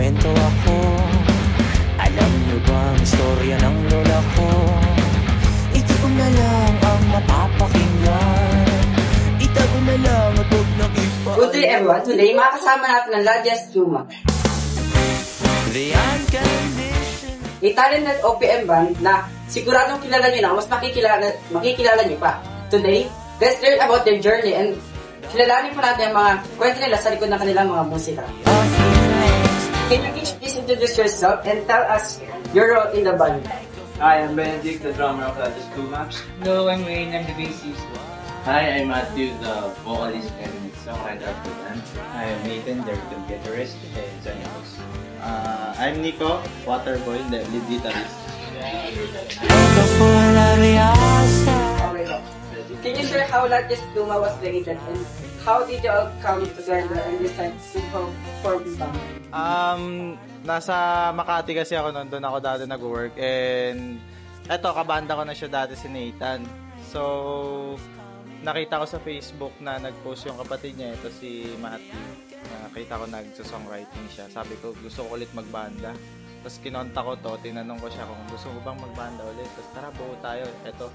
kwento ako. Alam niyo ba ang istorya ng lola ko? Ikaw na lang ang mapapakinggan. Itago na lang at huwag nang ipaalam. Good day everyone, today makakasama natin ang Ladias Juma, The unconditional. Italian OPM band na siguradong kilala nyo na, mas makikilala nyo pa. Today, let's learn about their journey and kilalanin po natin ang mga kwento nila sa likod ng kanilang mga musika. Can you each please introduce yourself and tell us your role in the band? Hi, I'm Benedict, the drummer of Ladias Juma. Hello, I'm Wayne, I'm the bassist. Hi, I'm Matthew, the vocalist and songwriter of the band. Hi, I'm Nathan, the rhythm guitarist and Zanimos. I'm Nico, Waterboy, the lead guitarist. Okay, so, can you share how Ladias Juma was created and how did you all come together and decide to form the band? Nasa Makati kasi ako noon, doon ako dati nag-work and eto, kabanda ko na siya dati si Nathan. So, nakita ko sa Facebook na nag-post yung kapatid niya, ito si Matthew. Nakita ko nagsa-songwriting siya. Sabi ko, gusto ko ulit magbanda. Tapos kinonta ko to, tinanong ko siya kung gusto ko bang magbanda ulit. Tapos tara, buo tayo. Ito.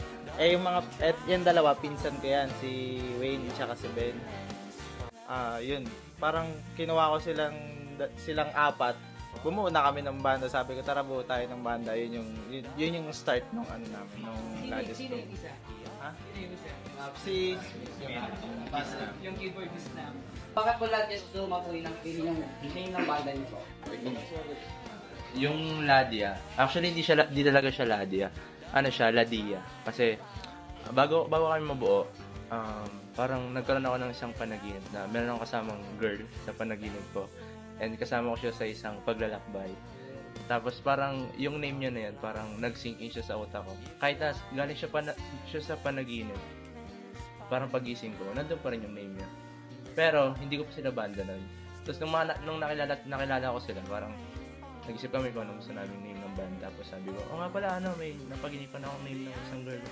Yung dalawa, pinsan ko yan. Si Wayne at si Ben. Yun. Parang kinuha ko silang apat. Bumuo na kami ng banda. Sabi ko, tara, buo tayo ng banda. Yun yung start nung namin, nung Ladias Juma. Ha? Yung keyboardist na. Bakit po Ladias Juma po yung name ng banda niyo po? Yung Ladia, actually di talaga siya Ladia. Ano siya, Ladia. Kasi bago kami mabuo, parang nagkaroon ako ng isang panaginip na meron akong kasamang girl sa panaginip ko. And kasama ko siya sa isang paglalakbay. Tapos parang yung name niya na yan, parang nag-sync in siya sa utak ko. Kahit na galing siya sa panaginip, parang pagising ko, nandun pa rin yung name niya. Pero hindi ko pa sila banda nun. Tapos nung nakilala ko sila, parang nag-isip kami kung ano gusto namin name ng band. Tapos sabi ko, nga pala, may napaginipan akong name ng isang girl.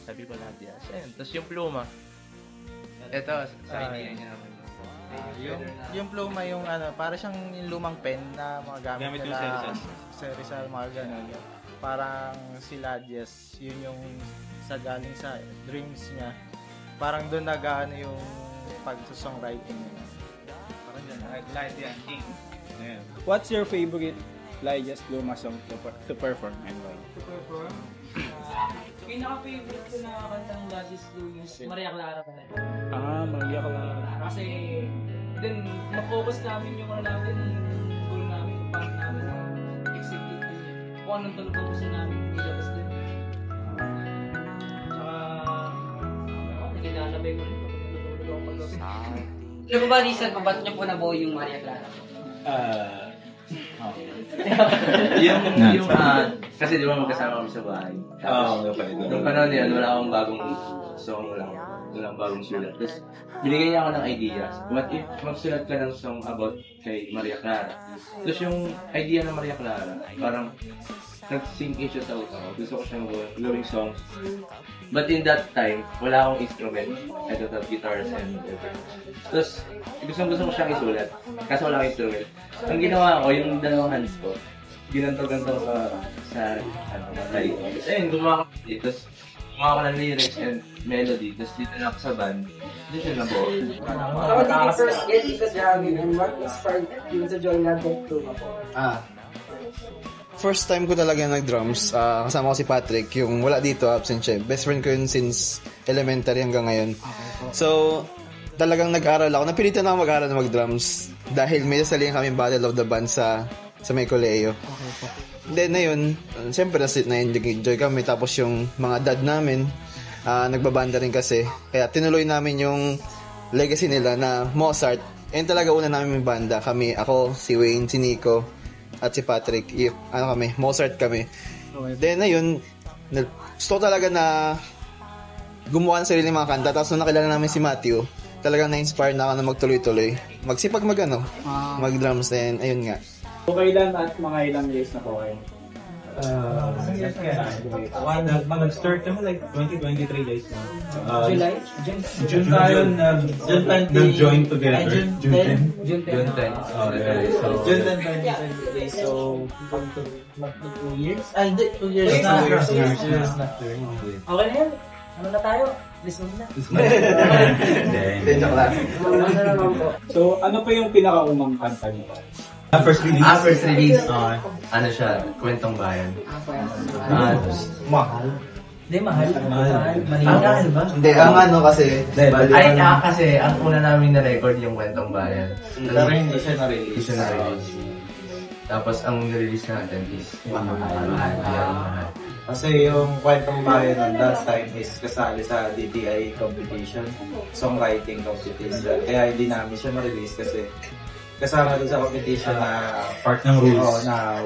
Sabi ko, Ladias. Ayun. Tapos yung Pluma. Ito, sa idea niya naman. Yung Pluma, yung para siyang yung lumang pen na mga gamit nila sa Rizal, mga gano'n. Parang si Ladias, yun yung galing sa dreams niya. Parang doon yung pag-songwriting niya. Parang yun, Ladias King. Yeah. What's your favorite Ladias Juma song to perform and why? To perform? Pinaka-favorite ko na kanta ng Ladias Juma is Maria Clara pa rin. Maria Clara. Kasi, then, na-focus namin yung namin, yung goal namin, yung path namin na execute kung anong talong gusto namin, ilabas din. Tsaka, nakinalabay ko rin, tutulog ako pag-gabi. Ano ba reason pa ba't niyo po nabuo yung Maria Clara? Kasi di ba magkasama kami sa bahay. Tapos, nung panahon yan, wala akong bagong song, walang bagong sulat. Tapos, binigay niya ako ng idea. What if magsulat ka ng song about kay Maria Clara? Tapos yung idea ng Maria Clara, parang nag-sync in siya sa utak ko. Gusto ko siyang gawing songs. But in that time, wala akong instrument. I don't have guitars and whatever. Tapos, gusto ko siyang isulat. Kaso wala akong instrument. Ang ginawa ko, yung dalawang hands ko, ginanto-ganto sa tayo. Ayun, gumawa ko dito. Tapos, gumawa ko ng lyrics and melody. Tapos, dito na ako sa band. Dito siya nabuo. How did you first get into drumming and what inspired you to join Ladias Juma po? First time ko talaga nag-drums, kasama ko si Patrick, yung wala dito, absent siya. Best friend ko yun since elementary hanggang ngayon. So, talagang nag-aral ako. Napilitan ako mag-aral na mag-drums dahil may sasaling kami Battle of the Band sa may Coleo. Then na yun, siyempre na-enjoy kami. Tapos yung mga dad namin, nagbabanda rin kasi. Kaya tinuloy namin yung legacy nila na Mozart. And talaga una namin may banda. Kami, ako, si Wayne, si Nico, at si Patrick, Mozart kami. Then ayun, gusto talaga na gumawa ng sarili mga kanta. Tapos nung nakilala namin si Matthew, talagang na-inspire na ako na magtuloy-tuloy. Magsipag mag-drums, and ayun nga. Okay lang at mga ilang years na po kayo? Nag-start naman like 2023 guys. July? June tayo nag-join together. June 10. June 10. So, June 10, 2023. So, 2 years? Ay, hindi. 2 years na. 2 years na. Okay na yan. Ano na tayo? Listen na. Joke lang. So, ano pa yung pinakaunang kanta niyo? First release. First release. Ano siya? Kwentong bayan. Mahal. Hindi, mahal. Mahal ba? Hindi, ang ano kasi, Kasi ang una namin na-record yung Kwentong Bayan. Pero hindi siya Hindi siya na-release. Tapos ang nirelease natin is Mahal. Mahal. Kasi yung Kwentong Bayan ng last time is kasali sa DTI competition, songwriting competition. Kaya hindi namin siya ma-release kasi kasama doon sa competition na Part ng rules. Oo, na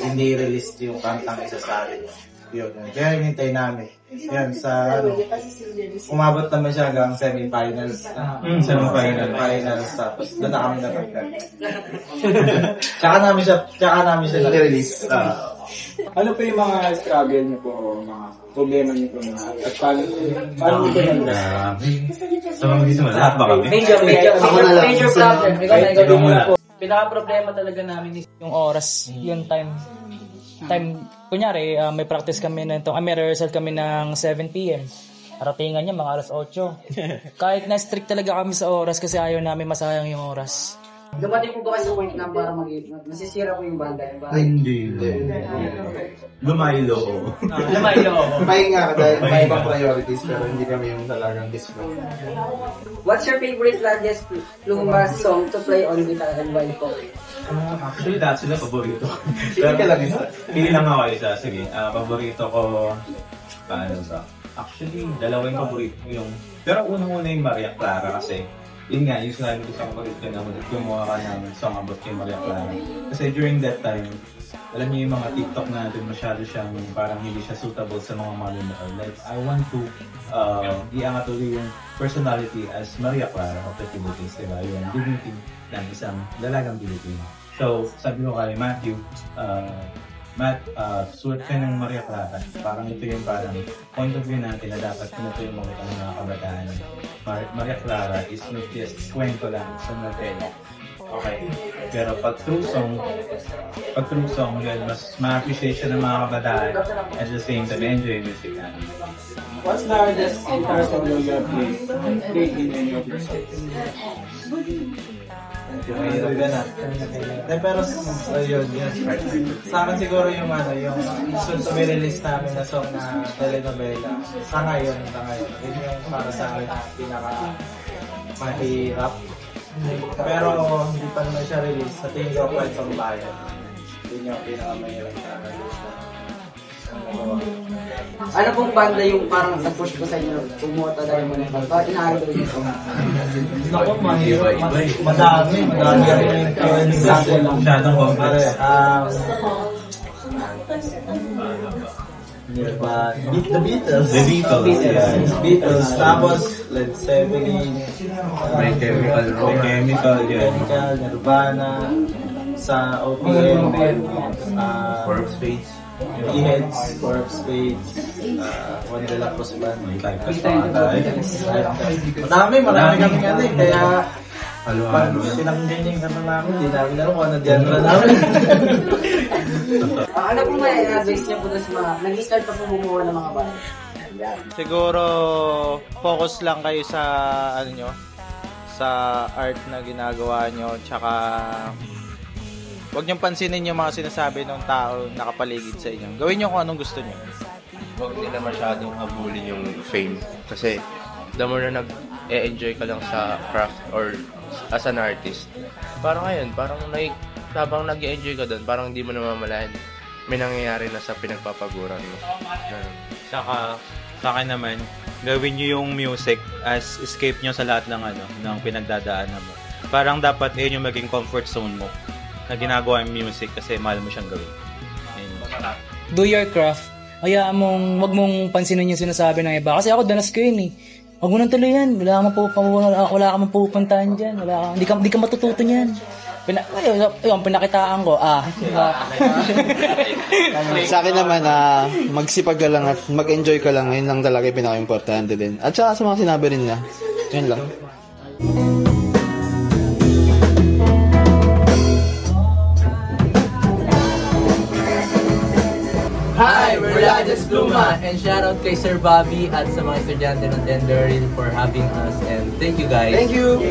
hindi release yung kantang isasabi. Yun. Kaya hinintay namin. Yan, sa umabot naman siya hanggang semi-finals. Finals. Tapos doon na kami natagkan. Tsaka namin siya release. Ano pa yung mga struggle niyo po o mga problema niyo po na at paano niyo po So, hindi sa lahat ba kami? Major problem. Ikaw muna. Pinaka-problema talaga namin is yung oras, yung time. Kunyari, may practice kami may rehearsal kami ng 7 p.m. Paratingan niya mga alas 8. Kahit na strict talaga kami sa oras kasi ayaw namin masayang yung oras. Dumating po ba kayo sa point na para masisira po yung banda? Hindi. Lumaylo. pahinga ka dahil may ibang priorities pero hindi kami yung talagang display. What's your favorite Ladies Pluma song to play on guitar and violin po? Actually, lahat sila paborito. Hindi ka lang isa. Pili lang ako isa. Sige, paborito ko, paano ba? Actually, dalawa yung paborito ko yung, pero unang-una yung Maria Clara kasi, yun nga, yung sinabi ko sa kapatid ko na gumawa ka ng song about kay Maria Clara. Kasi during that time, alam niyo yung mga TikTok natin, masyado siyang parang hindi siya suitable sa mga manunood. Like, I want to iangat ulit yung personality as Maria Clara of the Philippines, diba? Yung dignity ng isang dalagang Pilipino. So, sabi ko kay Matthew, Matt, suot ka ng Maria Clara. Parang ito yung parang point of view natin na dapat pinatuloy mo kita ng mga kabataan. Maria Clara is not just kwento lang sa novela. Okay. Pero pag true song, yun, mas ma-appreciate siya ng mga kabataan at the same time, enjoy music natin. What's the hardest guitar solo you have played in any of your songs? Mahirap ka na. Pero yun. Sa akin siguro yung soon to be release namin na song na telenovela. Sa ngayon. Yun yung para sa akin pinaka mahirap. Pero hindi pa naman siya release. Sa tingin ko Kwentong Bayan. Yun yung pinaka mahirap na release na. Ano pong banda yung parang nag-push ko sa inyo? Pumota dahil mo na ito. Bakit inaarito rin ito? Naku, mahirap. Madami yung example lang. Masyadong complex. The Beatles. Tapos, Led Zeppelin. May Chemical, Nirvana. Sa OPM. Corpse Face. E-Heads, Corpse Spades, Juan de la Cruz Band. Marami kami kaya pag sinakinggan yung kanta namin, di namin alam kung ano genre namin. Ano po may advice niyo po sa mga nag-start pa po bumuha ng mga banda? Siguro focus lang kayo sa sa art na ginagawa nyo, tsaka huwag niyong pansinin yung mga sinasabi ng tao nakapaligid sa inyo. Gawin niyo kung anong gusto niyo. Huwag nila masyadong habulin yung fame. Kasi, the more na nag-e-enjoy ka lang sa craft or as an artist, parang ngayon, habang nag-e-enjoy ka doon, parang hindi mo namamalayan. May nangyayari na sa pinagpapaguran mo. Saka, sa akin naman, gawin nyo yung music as escape nyo sa lahat ng pinagdadaanan mo. Parang dapat yun yung maging comfort zone mo na ginagawa yung music kasi mahal mo siyang gawin. Do your craft. Kaya wag mong pansinin yung sinasabi ng iba. Kasi ako, danas ko yun eh. Wag mo nang tuloy yan. Wala ka mapupuntahan dyan. Hindi ka matututo niyan. Pinakitaan ko. Sa akin naman, magsipag ka lang at mag-enjoy ka lang. Yun lang talaga yung pinaka-importante din. At saka sa mga sinabi rin niya, yun lang. Hi, we're Lajas Pluma, and shoutout kay Sir Bobby at sa mga estudyante ng Tenderil for having us, and thank you guys. Thank you!